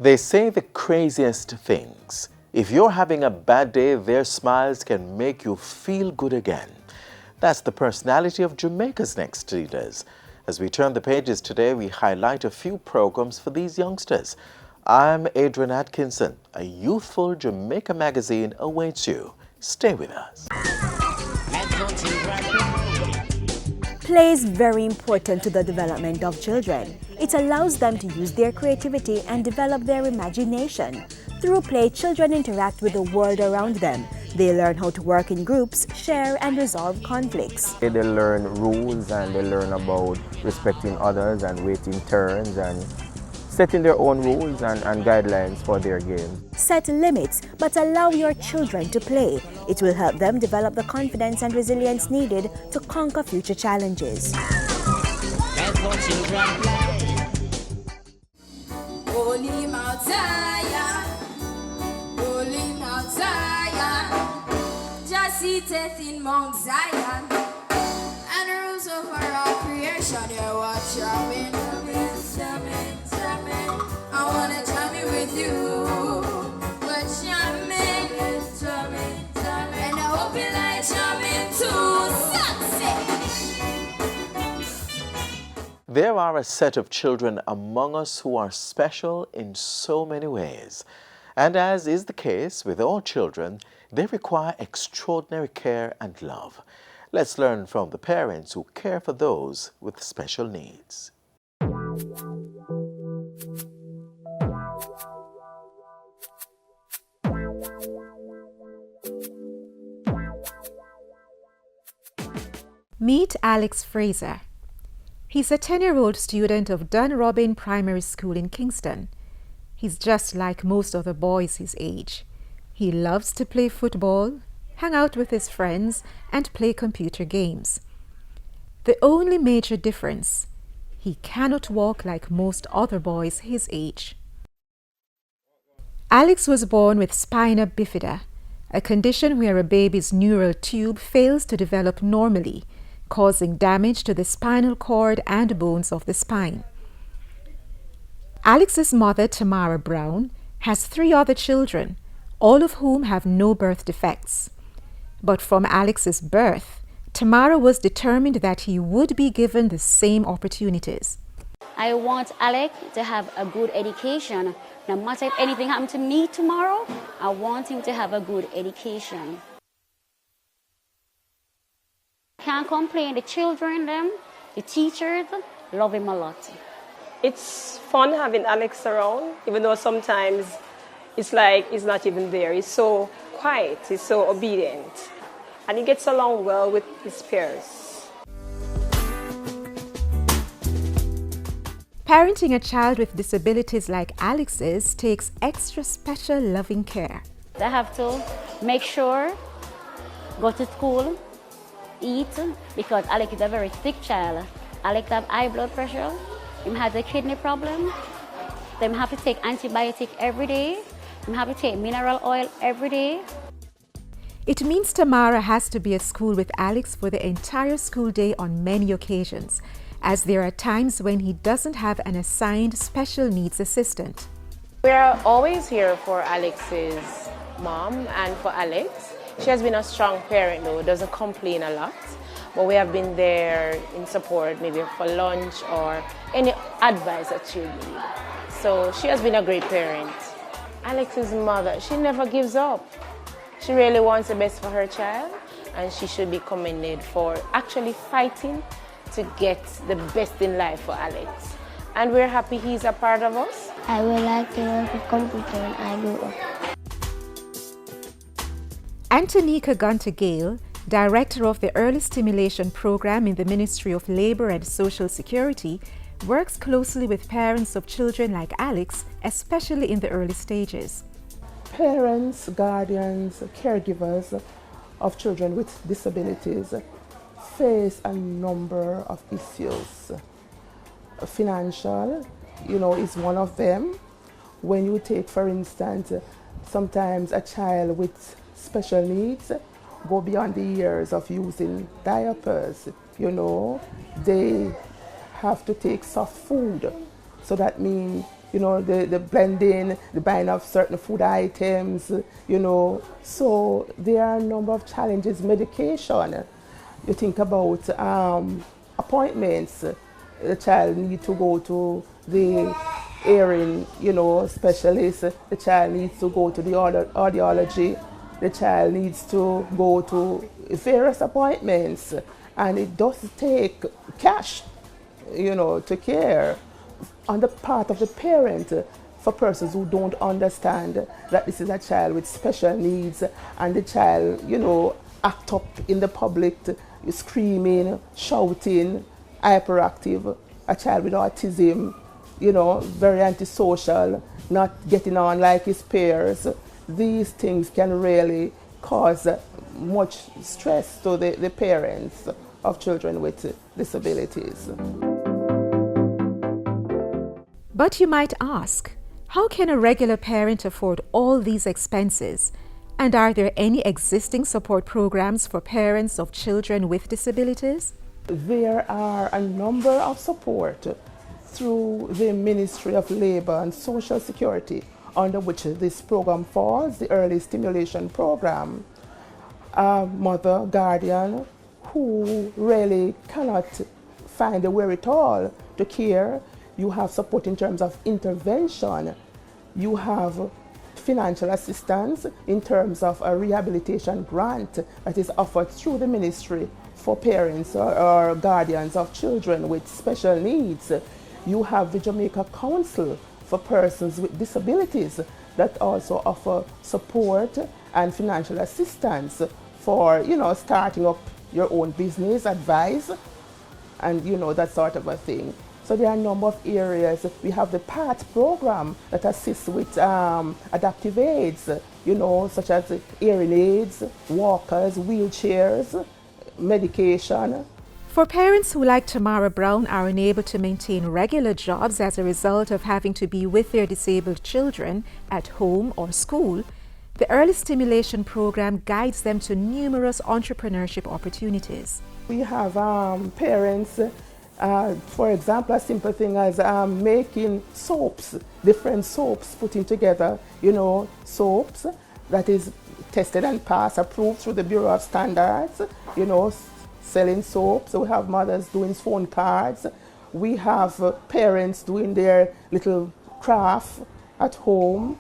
They say the craziest things. If you're having a bad day, their smiles can make you feel good again. That's the personality of Jamaica's next leaders. As we turn the pages today, we highlight a few programs for these youngsters. I'm Adrian Atkinson. A youthful Jamaica magazine awaits you. Stay with us. Play is very important to the development of children. It allows them to use their creativity and develop their imagination. Through play, children interact with the world around them. They learn how to work in groups, share, and resolve conflicts. They learn rules and they learn about respecting others and waiting turns and setting their own rules and guidelines for their games. Set limits, but allow your children to play. It will help them develop the confidence and resilience needed to conquer future challenges. Seated in Mount Zion, and the rules of our creation. Yeah, watch your wind, I wanna jam it with you. But jamming, and I hope you like jamming too. Sunset. There are a set of children among us who are special in so many ways. And as is the case with all children, they require extraordinary care and love. Let's learn from the parents who care for those with special needs. Meet Alex Fraser. He's a 10-year-old student of Dunrobin Primary School in Kingston. He's just like most other boys his age. He loves to play football, hang out with his friends, and play computer games. The only major difference, he cannot walk like most other boys his age. Alex was born with spina bifida, a condition where a baby's neural tube fails to develop normally, causing damage to the spinal cord and bones of the spine. Alex's mother, Tamara Brown, has 3 other children, all of whom have no birth defects. But from Alex's birth, Tamara was determined that he would be given the same opportunities. I want Alex to have a good education. No matter if anything happens to me tomorrow, I want him to have a good education. Can't complain, the children, the teachers, love him a lot. It's fun having Alex around, even though sometimes it's like he's not even there. He's so quiet, he's so obedient, and he gets along well with his peers. Parenting a child with disabilities like Alex's takes extra special loving care. I have to make sure, go to school, eat, because Alex is a very sick child. Alex has high blood pressure. Him has a kidney problem. Them have to take antibiotic every day. Them have to take mineral oil every day. It means Tamara has to be at school with Alex for the entire school day on many occasions, as there are times when he doesn't have an assigned special needs assistant. We're always here for Alex's mom and for Alex. She has been a strong parent though, doesn't complain a lot. But we have been there in support, maybe for lunch or any advice that she would need. So she has been a great parent. Alex's mother, she never gives up. She really wants the best for her child, and she should be commended for actually fighting to get the best in life for Alex. And we're happy he's a part of us. I would like to work with computer when I grow up. Antonika Gunter-Gale, Director of the Early Stimulation Program in the Ministry of Labour and Social Security, works closely with parents of children like Alex, especially in the early stages. Parents, guardians, caregivers of children with disabilities face a number of issues. Financial, is one of them. When you take, for instance, sometimes a child with special needs go beyond the years of using diapers, they have to take soft food. So that means you know, the blending, the buying of certain food items, you know. So there are a number of challenges. Medication, you think about appointments. The child needs to go to the hearing, you know, specialist. The child needs to go to the audiology. The child needs to go to various appointments, and it does take cash, you know, to care on the part of the parent for persons who don't understand that this is a child with special needs, and the child, you know, act up in the public, screaming, shouting, hyperactive, a child with autism, you know, very antisocial, not getting on like his peers. These things can really cause much stress to the parents of children with disabilities. But you might ask, how can a regular parent afford all these expenses? And are there any existing support programs for parents of children with disabilities? There are a number of support through the Ministry of Labour and Social Security, under which this program falls, the Early Stimulation Program. A mother, guardian, who really cannot find the wherewithal to care, you have support in terms of intervention. You have financial assistance in terms of a rehabilitation grant that is offered through the ministry for parents or guardians of children with special needs. You have the Jamaica Council for persons with disabilities that also offer support and financial assistance for, you know, starting up your own business, advice, and, you know, that sort of a thing. So there are a number of areas. We have the PAT program that assists with adaptive aids, you know, such as hearing aids, walkers, wheelchairs, medication. For parents who, like Tamara Brown, are unable to maintain regular jobs as a result of having to be with their disabled children at home or school, the Early Stimulation Program guides them to numerous entrepreneurship opportunities. We have parents, for example, a simple thing as making soaps, different soaps, putting together, you know, soaps that is tested and passed, approved through the Bureau of Standards, you know, selling soaps. We have mothers doing phone cards. We have parents doing their little craft at home,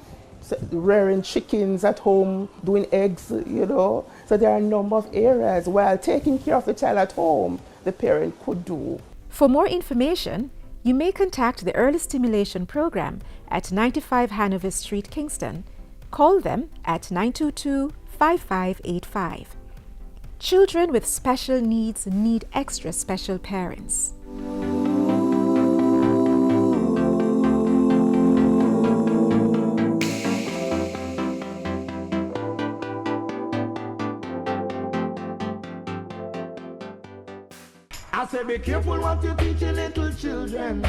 rearing chickens at home, doing eggs, you know. So there are a number of areas while taking care of the child at home, the parent could do. For more information, you may contact the Early Stimulation Program at 95 Hanover Street, Kingston. Call them at 922-5585. Children with special needs need extra special parents. I say be careful what you teach your little children.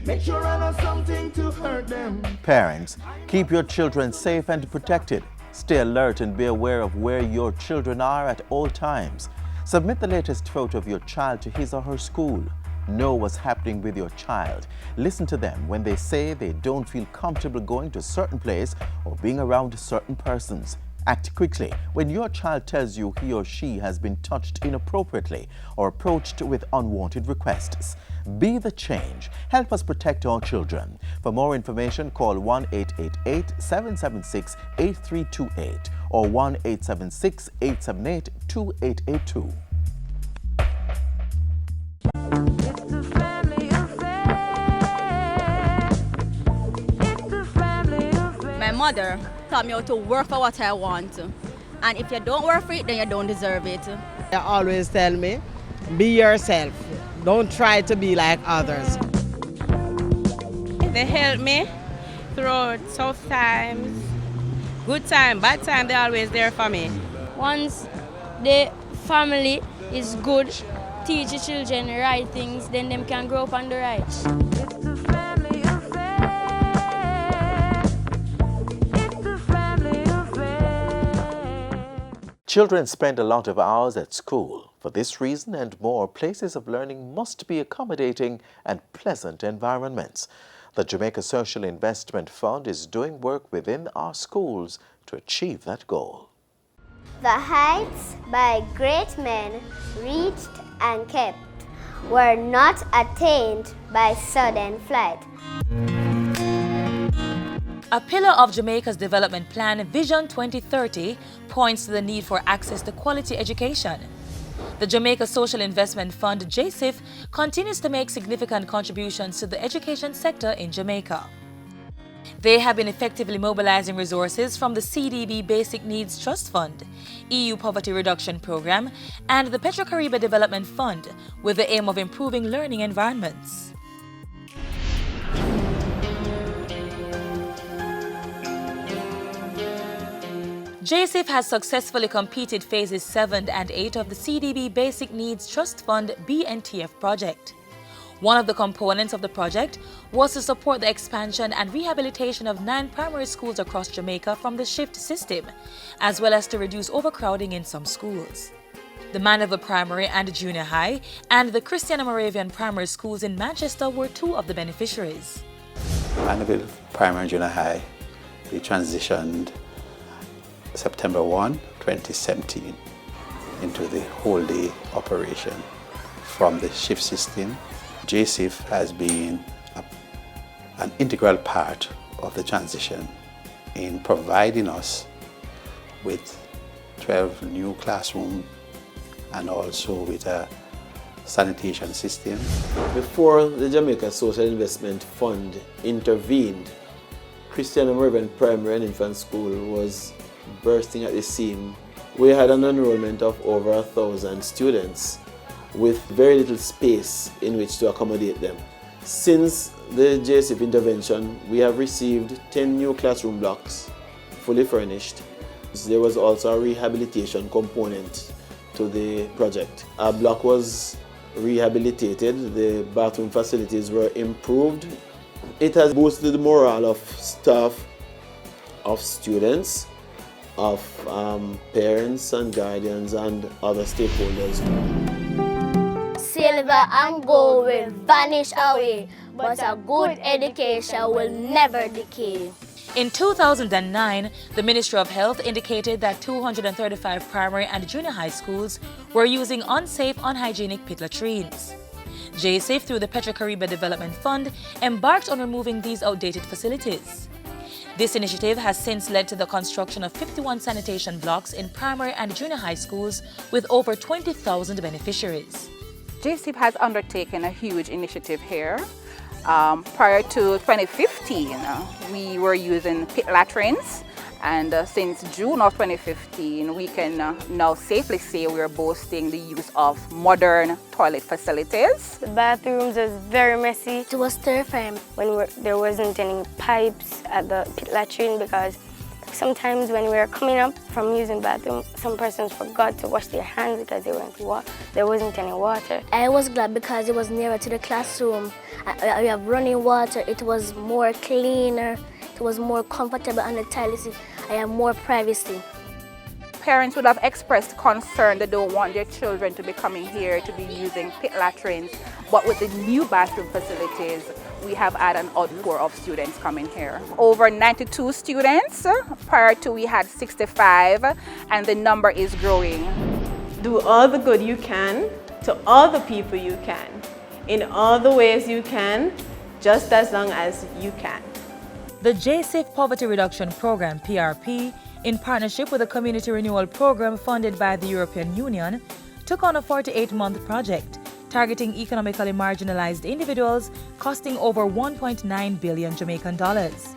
Make sure I know something to hurt them. Parents, keep your children safe and protected. Stay alert and be aware of where your children are at all times. Submit the latest photo of your child to his or her school. Know what's happening with your child. Listen to them when they say they don't feel comfortable going to a certain place or being around certain persons. Act quickly when your child tells you he or she has been touched inappropriately or approached with unwanted requests. Be the change. Help us protect our children. For more information, call 1-888-776-8328 or 1-876-878-2882. My mother taught me how to work for what I want. And if you don't work for it, then you don't deserve it. They always tell me, be yourself. Don't try to be like others. They help me through tough times, good time, bad time, they're always there for me. Once the family is good, teach the children the right things, then them can grow up on the right. Children spend a lot of hours at school. For this reason and more, places of learning must be accommodating and pleasant environments. The Jamaica Social Investment Fund is doing work within our schools to achieve that goal. The heights by great men reached and kept were not attained by sudden flight. A pillar of Jamaica's development plan, Vision 2030, points to the need for access to quality education. The Jamaica Social Investment Fund, JSIF, continues to make significant contributions to the education sector in Jamaica. They have been effectively mobilizing resources from the CDB Basic Needs Trust Fund, EU Poverty Reduction Program, and the Petro-Caribbean Development Fund with the aim of improving learning environments. JSIF has successfully completed phases 7 and 8 of the CDB Basic Needs Trust Fund BNTF project. One of the components of the project was to support the expansion and rehabilitation of 9 primary schools across Jamaica from the shift system, as well as to reduce overcrowding in some schools. The Mandeville Primary and Junior High and the Christiana Moravian Primary Schools in Manchester were 2 of the beneficiaries. Mandeville Primary and Junior High, we transitioned September 1, 2017 into the whole day operation from the shift system. JSIF has been an integral part of the transition in providing us with 12 new classrooms and also with a sanitation system. Before the Jamaica Social Investment Fund intervened, Christiana Moravian Primary and Infant School was bursting at the seam. We had an enrollment of over 1,000 students with very little space in which to accommodate them. Since the JSIF intervention, we have received 10 new classroom blocks, fully furnished. There was also a rehabilitation component to the project. Our block was rehabilitated, the bathroom facilities were improved. It has boosted the morale of staff, of students, of parents and guardians and other stakeholders. Silver and gold will vanish away, but a good education will never decay. In 2009, the Ministry of Health indicated that 235 primary and junior high schools were using unsafe, unhygienic pit latrines. JSIF, through the Petro-Caribbean Development Fund, embarked on removing these outdated facilities. This initiative has since led to the construction of 51 sanitation blocks in primary and junior high schools with over 20,000 beneficiaries. JSIF has undertaken a huge initiative here. Prior to 2015, we were using pit latrines, and since June of 2015, we can now safely say we are boasting the use of modern toilet facilities. The bathrooms was very messy. It was terrifying when there wasn't any pipes at the pit latrine, because sometimes when we were coming up from using the bathroom, some persons forgot to wash their hands because there wasn't any water. I was glad because it was nearer to the classroom. We have running water. It was more cleaner. It was more comfortable, and the toilets, I have more privacy. Parents would have expressed concern they don't want their children to be coming here to be using pit latrines, but with the new bathroom facilities, we have had an outpour of students coming here. Over 92 students. Prior to we had 65, and the number is growing. Do all the good you can to all the people you can, in all the ways you can, just as long as you can. The JSIF Poverty Reduction Program, PRP, in partnership with the Community Renewal Program funded by the European Union, took on a 48-month project targeting economically marginalized individuals, costing over 1.9 billion Jamaican dollars.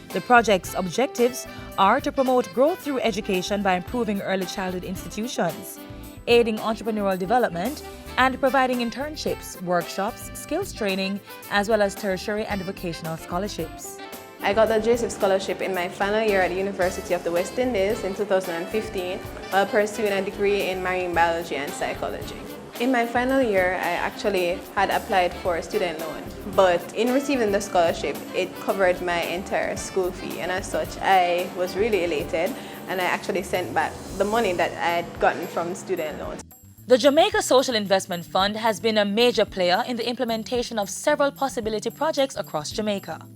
The project's objectives are to promote growth through education by improving early childhood institutions, aiding entrepreneurial development, and providing internships, workshops, skills training, as well as tertiary and vocational scholarships. I got the JSIF scholarship in my final year at the University of the West Indies in 2015 while pursuing a degree in marine biology and psychology. In my final year, I actually had applied for a student loan, but in receiving the scholarship, it covered my entire school fee, and as such, I was really elated, and I actually sent back the money that I had gotten from student loans. The Jamaica Social Investment Fund has been a major player in the implementation of several possibility projects across Jamaica.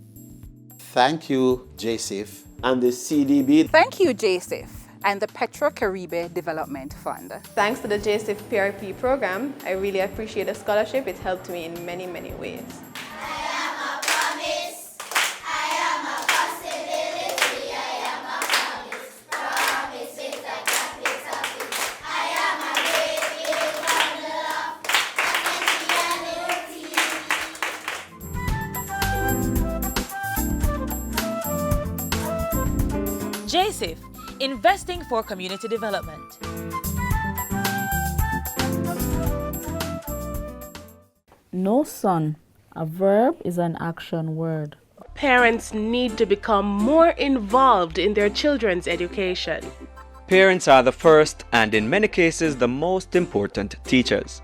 Thank you, JCIF. And the CDB. Thank you, JCIF, and the Petro-Caribe Development Fund. Thanks to the JCIF PRP program, I really appreciate the scholarship. It helped me in many, many ways. JCIF, investing for community development. No, son. A verb is an action word. Parents need to become more involved in their children's education. Parents are the first and in many cases the most important teachers.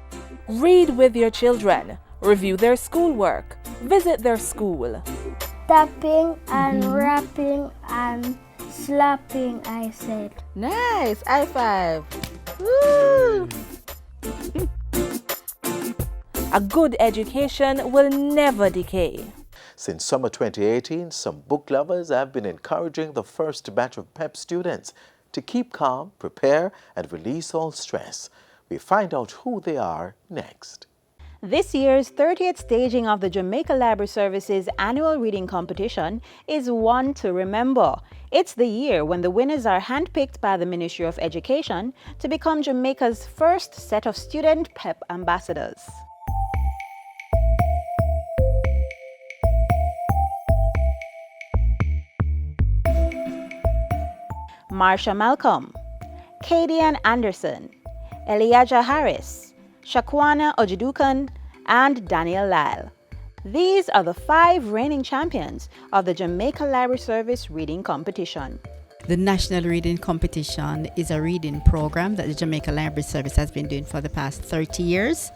Read with your children. Review their schoolwork. Visit their school. Tapping and rapping and slapping, I said. Nice. High five. Woo. A good education will never decay. Since summer 2018, some book lovers have been encouraging the first batch of PEP students to keep calm, prepare, and release all stress. We find out who they are next. This year's 30th staging of the Jamaica Library Service's annual reading competition is one to remember. It's the year when the winners are handpicked by the Ministry of Education to become Jamaica's first set of student PEP ambassadors. Marsha Malcolm, Kadian Anderson, Eliaja Harris, Shakwana Ojedukan, and Daniel Lyle. These are the 5 reigning champions of the Jamaica Library Service Reading Competition. The National Reading Competition is a reading program that the Jamaica Library Service has been doing for the past 30 years.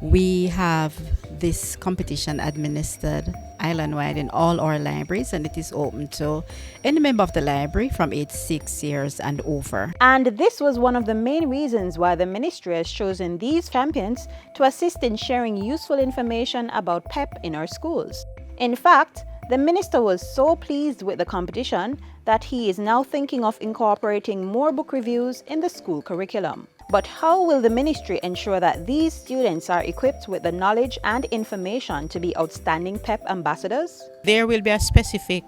We have this competition administered island-wide in all our libraries, and it is open to any member of the library from age 6 years and over. And this was one of the main reasons why the ministry has chosen these champions to assist in sharing useful information about PEP in our schools. In fact, the minister was so pleased with the competition that he is now thinking of incorporating more book reviews in the school curriculum. But how will the ministry ensure that these students are equipped with the knowledge and information to be outstanding PEP ambassadors? There will be a specific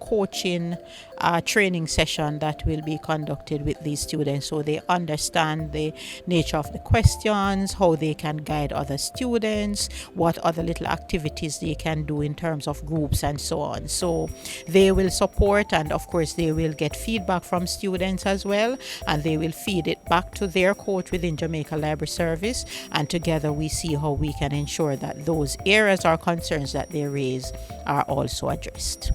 coaching training session that will be conducted with these students so they understand the nature of the questions, how they can guide other students, what other little activities they can do in terms of groups and so on. So they will support, and of course they will get feedback from students as well, and they will feed it back to their coach within Jamaica Library Service, and together we see how we can ensure that those areas or concerns that they raise are also addressed.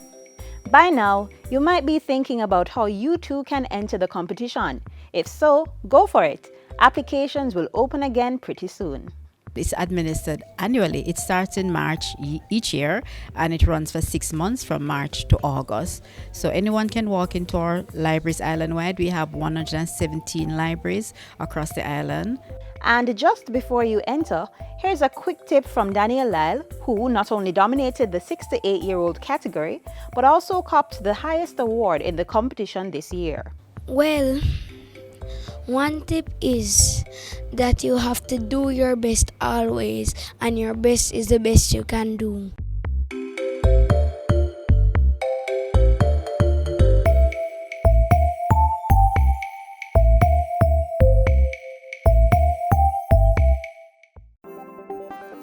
By now, you might be thinking about how you too can enter the competition. If so, go for it. Applications will open again pretty soon. It's administered annually. It starts in March each year, and it runs for 6 months from March to August. So anyone can walk into our libraries island-wide. We have 117 libraries across the island. And just before you enter, here's a quick tip from Daniel Lyle, who not only dominated the 6 to 8-year-old category, but also copped the highest award in the competition this year. Well, one tip is that you have to do your best always, and your best is the best you can do.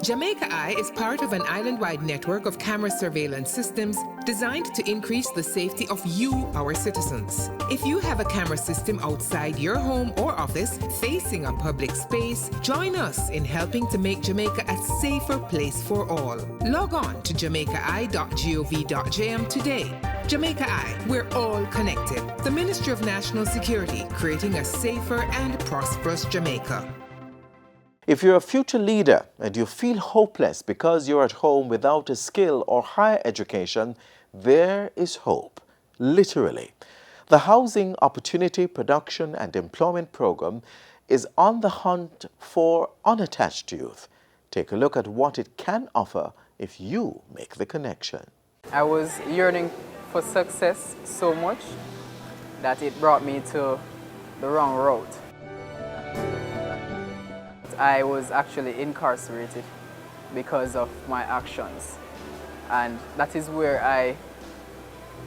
Jamaica Eye is part of an island-wide network of camera surveillance systems designed to increase the safety of you, our citizens. If you have a camera system outside your home or office facing a public space, join us in helping to make Jamaica a safer place for all. Log on to jamaicaeye.gov.jm today. Jamaica Eye, we're all connected. The Ministry of National Security, creating a safer and prosperous Jamaica. If you're a future leader and you feel hopeless because you're at home without a skill or higher education, there is hope, literally. The Housing Opportunity Production and Employment Program is on the hunt for unattached youth. Take a look at what it can offer if you make the connection. I was yearning for success so much that it brought me to the wrong route. I was actually incarcerated because of my actions, and that is where I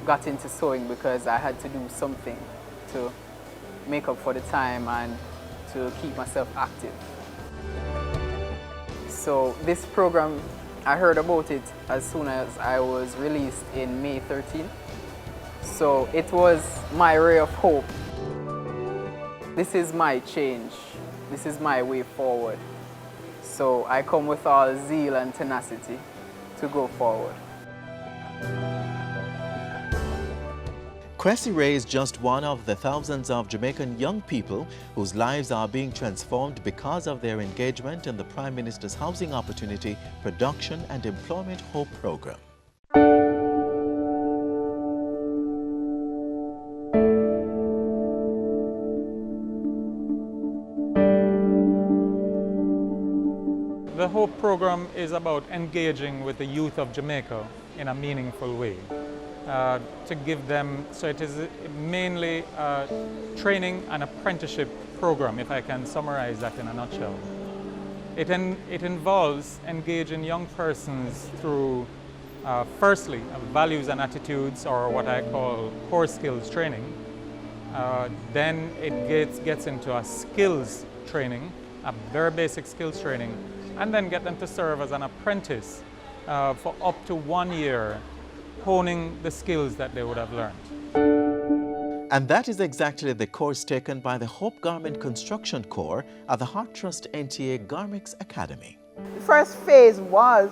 got into sewing, because I had to do something to make up for the time and to keep myself active. So this program, I heard about it as soon as I was released in May 13. So it was my ray of hope. This is my change. This is my way forward. So I come with all zeal and tenacity to go forward. Cressy Ray is just one of the thousands of Jamaican young people whose lives are being transformed because of their engagement in the Prime Minister's Housing Opportunity, Production and Employment Hope Program. The HOPE program is about engaging with the youth of Jamaica in a meaningful way. To give them, so it is mainly a training and apprenticeship program, if I can summarize that in a nutshell. It involves engaging young persons through, firstly, values and attitudes, or what I call core skills training. Then it gets into a skills training, a very basic skills training, and then get them to serve as an apprentice for up to 1 year, honing the skills that they would have learned. And that is exactly the course taken by the Hope Garment Construction Corps at the Heart Trust NTA Garments Academy. The first phase was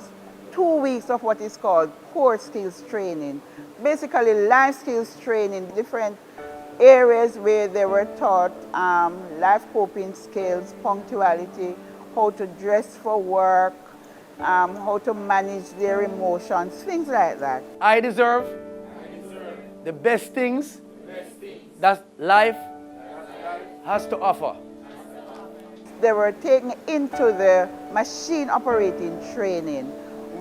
2 weeks of what is called core skills training. Basically life skills training, different areas where they were taught life coping skills, punctuality, how to dress for work, how to manage their emotions, things like that. I deserve the best things that life has to offer. They were taken into the machine operating training,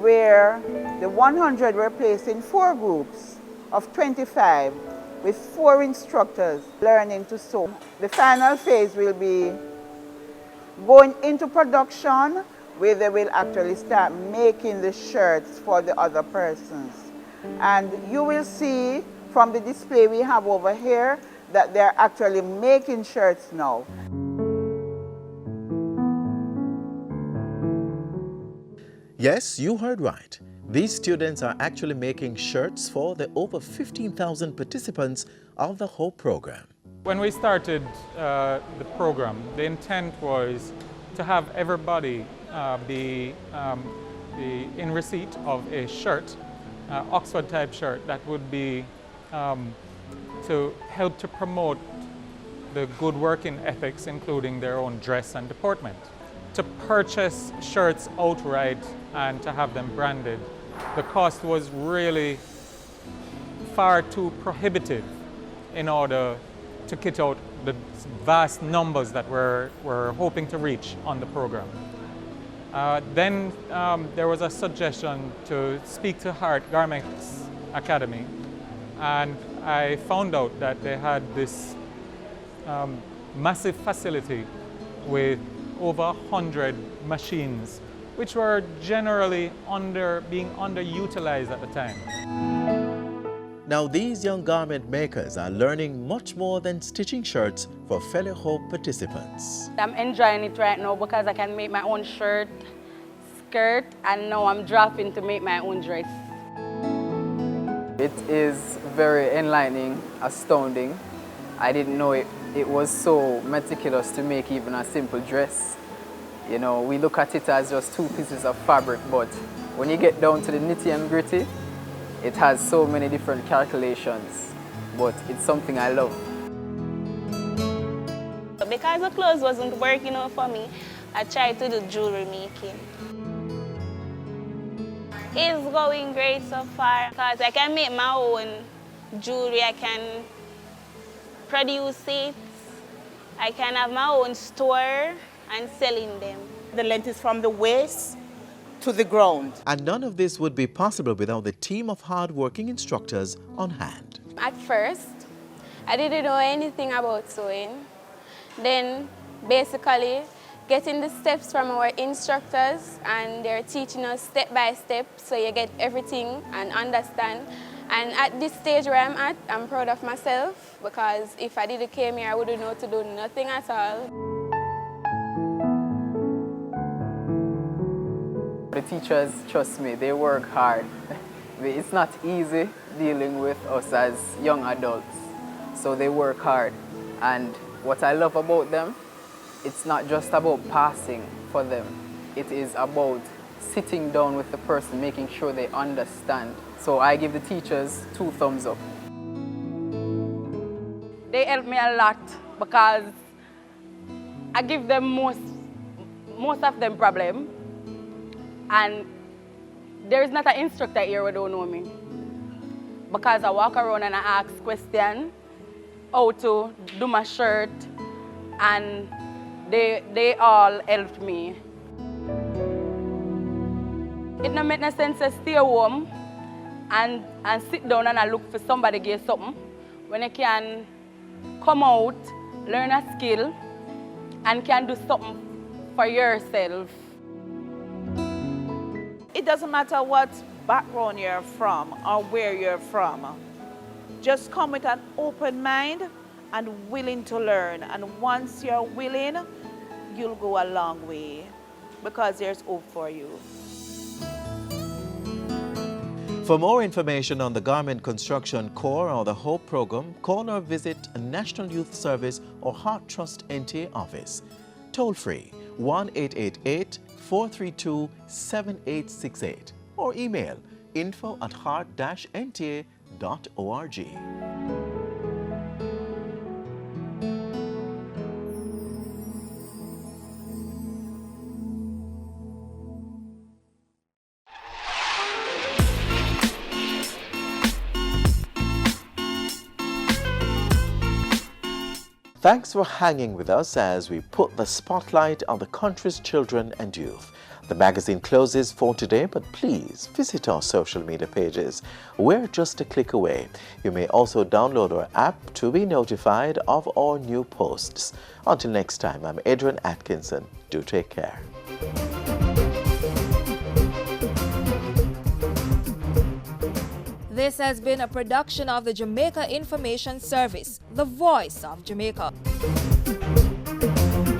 where the 100 were placed in 4 groups of 25 with 4 instructors learning to sew. The final phase will be going into production, where they will actually start making the shirts for the other persons. And you will see from the display we have over here that they're actually making shirts now. Yes, you heard right. These students are actually making shirts for the over 15,000 participants of the HOPE program. When we started the program, the intent was to have everybody be in receipt of a shirt, Oxford type shirt, that would be to help to promote the good working ethics, including their own dress and deportment. To purchase shirts outright and to have them branded, the cost was really far too prohibitive in order to kit out the vast numbers that we're hoping to reach on the program. Then there was a suggestion to speak to Heart Garments Academy, and I found out that they had this massive facility with over 100 machines, which were generally being underutilized at the time. Now these young garment makers are learning much more than stitching shirts for fellow HOPE participants. I'm enjoying it right now because I can make my own shirt, skirt, and now I'm dropping to make my own dress. It is very enlightening, astounding. I didn't know it was so meticulous to make even a simple dress. You know, we look at it as just 2 pieces of fabric, but when you get down to the nitty and gritty, it has so many different calculations, but it's something I love. Because the clothes wasn't working out for me, I tried to do jewelry making. It's going great so far because I can make my own jewelry, I can produce it, I can have my own store and selling them. The length is from the waist to the ground. And none of this would be possible without the team of hard-working instructors on hand. At first, I didn't know anything about sewing. Then, basically, getting the steps from our instructors, and they're teaching us step by step, so you get everything and understand. And at this stage where I'm at, I'm proud of myself, because if I didn't came here, I wouldn't know to do nothing at all. The teachers, trust me, they work hard. It's not easy dealing with us as young adults, so they work hard. And what I love about them, it's not just about passing for them. It is about sitting down with the person, making sure they understand. So I give the teachers 2 thumbs up. They help me a lot because I give them most of them problem. And there is not an instructor here who don't know me. Because I walk around and I ask questions, how to do my shirt, and they all helped me. It don't make no sense to stay home and sit down and I look for somebody to get something when you can come out, learn a skill, and can do something for yourself. It doesn't matter what background you're from or where you're from. Just come with an open mind and willing to learn. And once you're willing, you'll go a long way because there's hope for you. For more information on the Garment Construction Corps or the HOPE program, call or visit a National Youth Service or Heart Trust NTA office. Toll free 1-888-432-7868 or email info@heart-nta.org. Thanks for hanging with us as we put the spotlight on the country's children and youth. The magazine closes for today, but please visit our social media pages. We're just a click away. You may also download our app to be notified of our new posts. Until next time, I'm Adrian Atkinson. Do take care. This has been a production of the Jamaica Information Service, the voice of Jamaica.